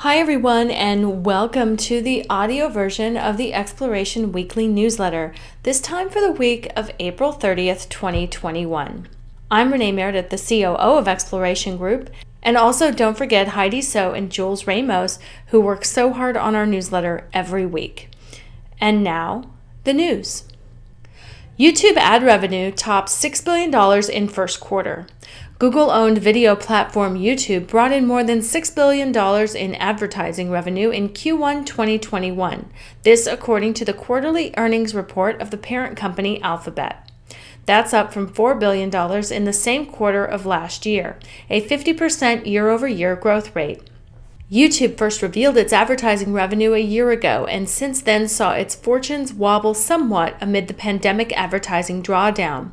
Hi everyone, and welcome to the audio version of the Exploration Weekly newsletter, this time for the week of April 30th, 2021. I'm Renee Meredith, the COO of Exploration Group, and also don't forget Heidi So and Jules Ramos, who work so hard on our newsletter every week. And now, the news. YouTube ad revenue topped $6 billion in first quarter. Google-owned video platform YouTube brought in more than $6 billion in advertising revenue in Q1 2021. This according to the quarterly earnings report of the parent company Alphabet. That's up from $4 billion in the same quarter of last year, a 50% year-over-year growth rate. YouTube first revealed its advertising revenue a year ago and since then saw its fortunes wobble somewhat amid the pandemic advertising drawdown.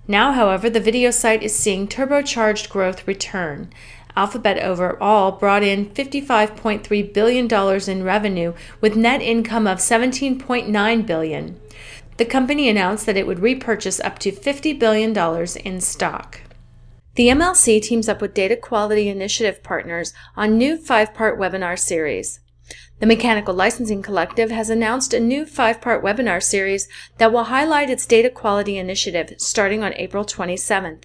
Now, however, the video site is seeing turbocharged growth return. Alphabet overall brought in $55.3 billion in revenue with net income of $17.9 billion. The company announced that it would repurchase up to $50 billion in stock. The MLC teams up with data quality initiative partners on new 5-part webinar series. The Mechanical Licensing Collective has announced a new 5-part webinar series that will highlight its data quality initiative starting on April 27th.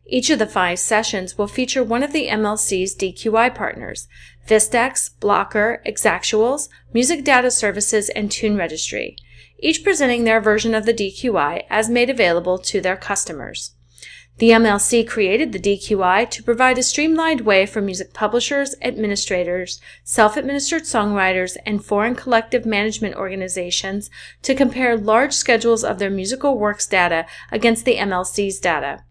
Each of the 5 sessions will feature one of the MLC's DQI partners, Vistex, Blokur, Exactuals, Music Data Services, and TuneRegistry, each presenting their version of the DQI as made available to their customers. The MLC created the DQI to provide a streamlined way for music publishers, administrators, self-administered songwriters, and foreign collective management organizations to compare large schedules of their musical works data against the MLC's data.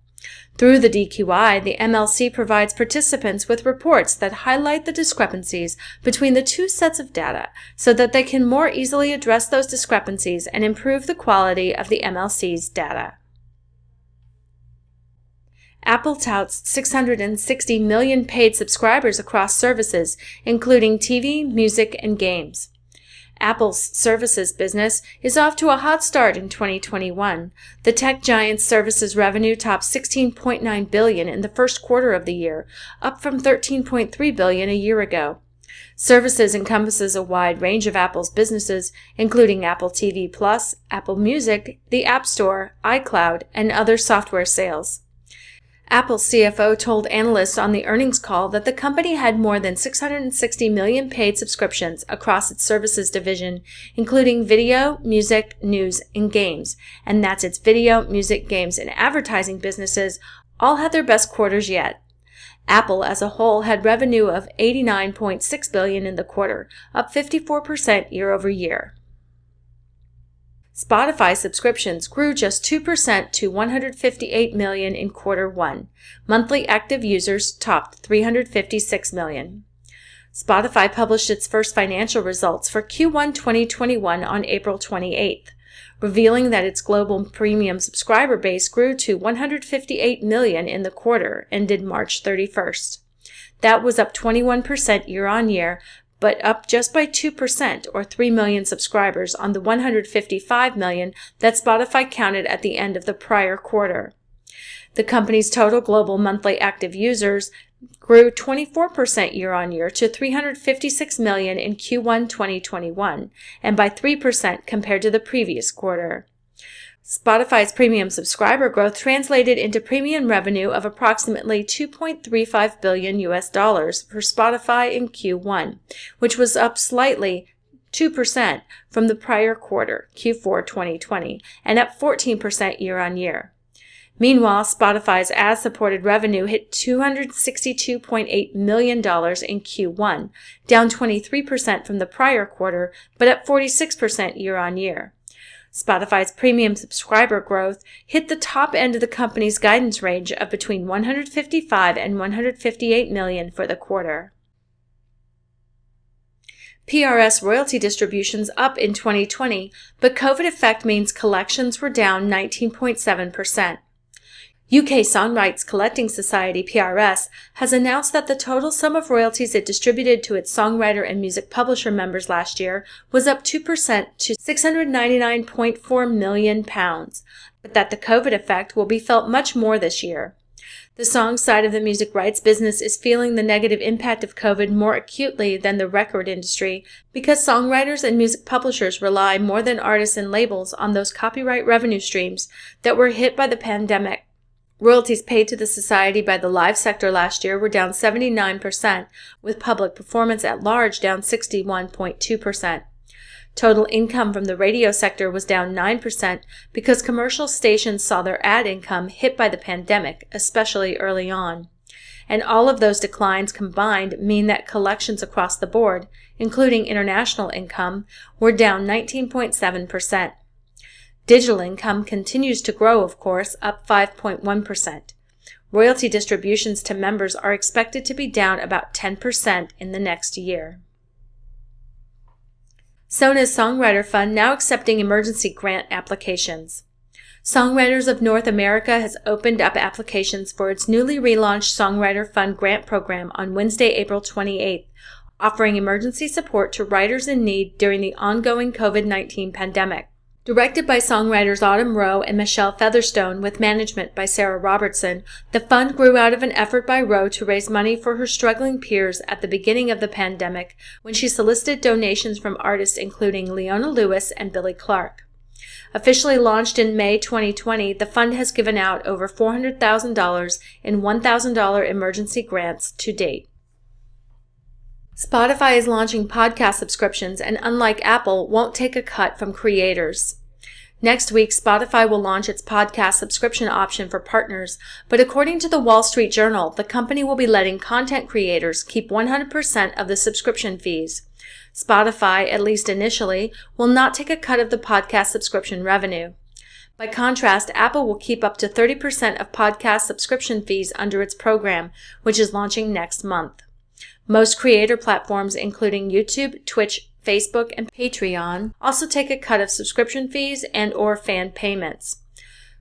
Through the DQI, the MLC provides participants with reports that highlight the discrepancies between the two sets of data so that they can more easily address those discrepancies and improve the quality of the MLC's data. Apple touts 660 million paid subscribers across services, including TV, music, and games. Apple's services business is off to a hot start in 2021. The tech giant's services revenue topped $16.9 billion in the first quarter of the year, up from $13.3 billion a year ago. Services encompasses a wide range of Apple's businesses, including Apple TV+, Apple Music, the App Store, iCloud, and other software sales. Apple's CFO told analysts on the earnings call that the company had more than 660 million paid subscriptions across its services division, including video, music, news, and games, and that's its video, music, games, and advertising businesses all had their best quarters yet. Apple as a whole had revenue of $89.6 billion in the quarter, up 54% year over year. Spotify subscriptions grew just 2% to 158 million in quarter one. Monthly active users topped 356 million. Spotify published its first financial results for Q1 2021 on April 28th, revealing that its global premium subscriber base grew to 158 million in the quarter ended March 31st. That was up 21% year on year, but up just by 2% or 3 million subscribers on the 155 million that Spotify counted at the end of the prior quarter. The company's total global monthly active users grew 24% year on year to 356 million in Q1 2021 and by 3% compared to the previous quarter. Spotify's premium subscriber growth translated into premium revenue of approximately $2.35 billion for Spotify in Q1, which was up slightly 2% from the prior quarter, Q4 2020, and up 14% year on year. Meanwhile, Spotify's ad-supported revenue hit $262.8 million in Q1, down 23% from the prior quarter, but up 46% year on year. Spotify's premium subscriber growth hit the top end of the company's guidance range of between 155 and 158 million for the quarter. PRS royalty distributions up in 2020, but COVID effect means collections were down 19.7%. UK Songwriters Collecting Society PRS has announced that the total sum of royalties it distributed to its songwriter and music publisher members last year was up 2% to £699.4 million, but that the COVID effect will be felt much more this year. The song side of the music rights business is feeling the negative impact of COVID more acutely than the record industry because songwriters and music publishers rely more than artists and labels on those copyright revenue streams that were hit by the pandemic. Royalties paid to the society by the live sector last year were down 79%, with public performance at large down 61.2%. Total income from the radio sector was down 9% because commercial stations saw their ad income hit by the pandemic, especially early on. And all of those declines combined mean that collections across the board, including international income, were down 19.7%. Digital income continues to grow, of course, up 5.1%. Royalty distributions to members are expected to be down about 10% in the next year. Sona's Songwriter Fund now accepting emergency grant applications. Songwriters of North America has opened up applications for its newly relaunched Songwriter Fund grant program on Wednesday, April 28th, offering emergency support to writers in need during the ongoing COVID-19 pandemic. Directed by songwriters Autumn Rowe and Michelle Featherstone with management by Sarah Robertson, the fund grew out of an effort by Rowe to raise money for her struggling peers at the beginning of the pandemic when she solicited donations from artists including Leona Lewis and Billy Clark. Officially launched in May 2020, the fund has given out over $400,000 in $1,000 emergency grants to date. Spotify is launching podcast subscriptions and, unlike Apple, won't take a cut from creators. Next week, Spotify will launch its podcast subscription option for partners, but according to the Wall Street Journal, the company will be letting content creators keep 100% of the subscription fees. Spotify, at least initially, will not take a cut of the podcast subscription revenue. By contrast, Apple will keep up to 30% of podcast subscription fees under its program, which is launching next month. Most creator platforms, including YouTube, Twitch, Facebook, and Patreon, also take a cut of subscription fees and/or fan payments.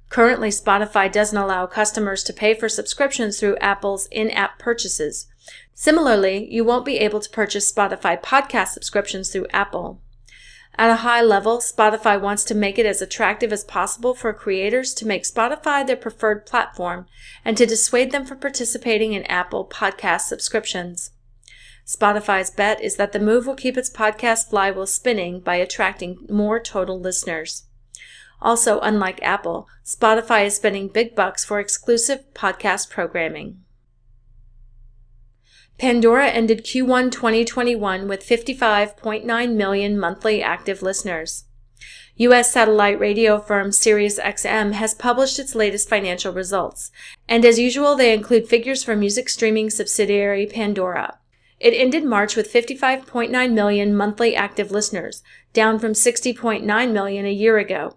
Currently, Spotify doesn't allow customers to pay for subscriptions through Apple's in-app purchases. Similarly, you won't be able to purchase Spotify podcast subscriptions through Apple. At a high level, Spotify wants to make it as attractive as possible for creators to make Spotify their preferred platform and to dissuade them from participating in Apple podcast subscriptions. Spotify's bet is that the move will keep its podcast flywheel spinning by attracting more total listeners. Also, unlike Apple, Spotify is spending big bucks for exclusive podcast programming. Pandora ended Q1 2021 with 55.9 million monthly active listeners. U.S. satellite radio firm SiriusXM has published its latest financial results, and as usual, they include figures from music streaming subsidiary Pandora. It ended March with 55.9 million monthly active listeners, down from 60.9 million a year ago.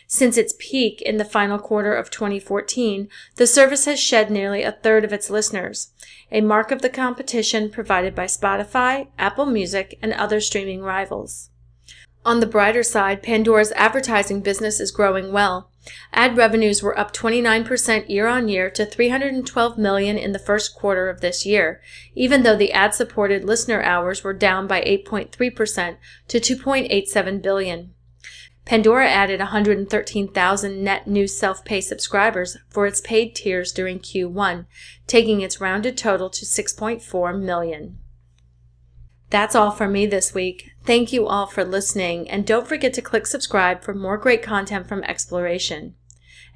Since its peak in the final quarter of 2014, the service has shed nearly a third of its listeners, a mark of the competition provided by Spotify, Apple Music, and other streaming rivals. On the brighter side, Pandora's advertising business is growing well. Ad revenues were up 29% year-on-year to $312 million in the first quarter of this year, even though the ad-supported listener hours were down by 8.3% to 2.87 billion. Pandora added 113,000 net new self-pay subscribers for its paid tiers during Q1, taking its rounded total to 6.4 million. That's all for me this week. Thank you all for listening, and don't forget to click subscribe for more great content from Exploration.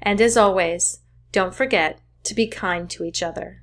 And as always, don't forget to be kind to each other.